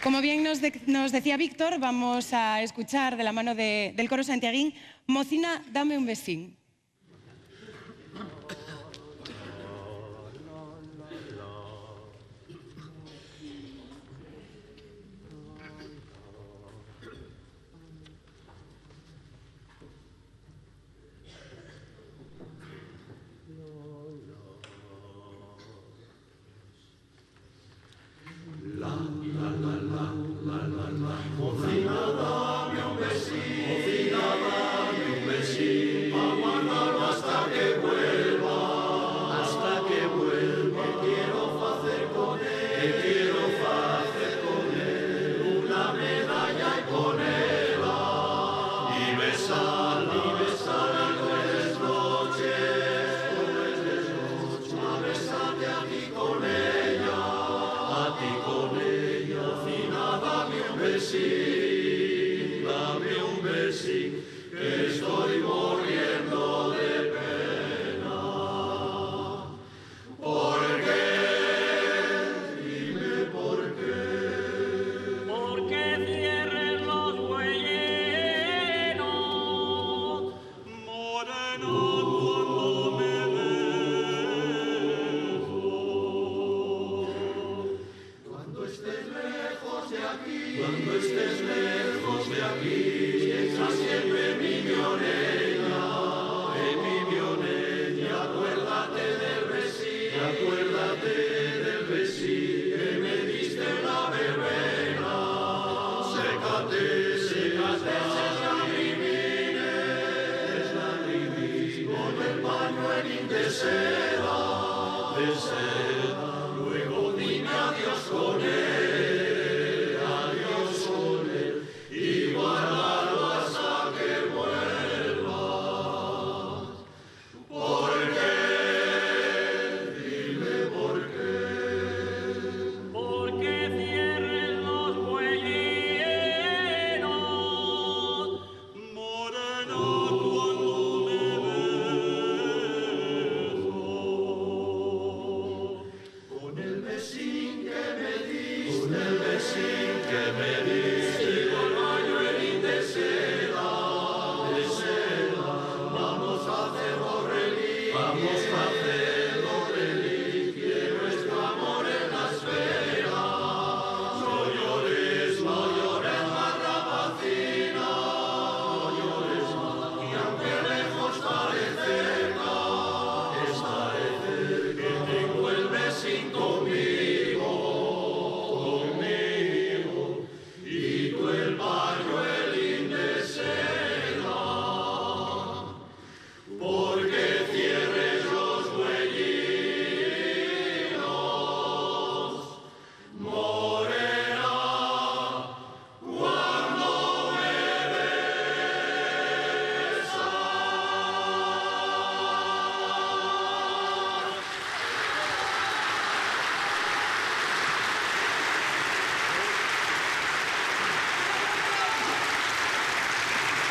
Como bien nos decía Víctor, vamos a escuchar de la mano del coro santiaguín Mocina, dame un besín. Mocina, dame un besín, mocina, dame un besín, pa' guardarlo hasta que vuelva, que quiero hacer con él, una medalla y ponerla, y besarla tres noches, a besarte a ti con ella, Mocina, dame un besín, que estoy muriendo de pena. ¿Por qué? Dime por qué. Porque cierren los bueyeros, morena, cuando me beso. Cuando estés lejos de aquí, piensa siempre en mi Mioneña, acuérdate del besín que me diste en la verbena. Sécate esas lagrimines, con el pañuelín de seda, luego dime adiós con él. Y guárdalo hasta que vuelva. ¿Por qué? Dime por qué. Porque cierren los bueyeros, morena, cuando me beso. Con el besín que me diste,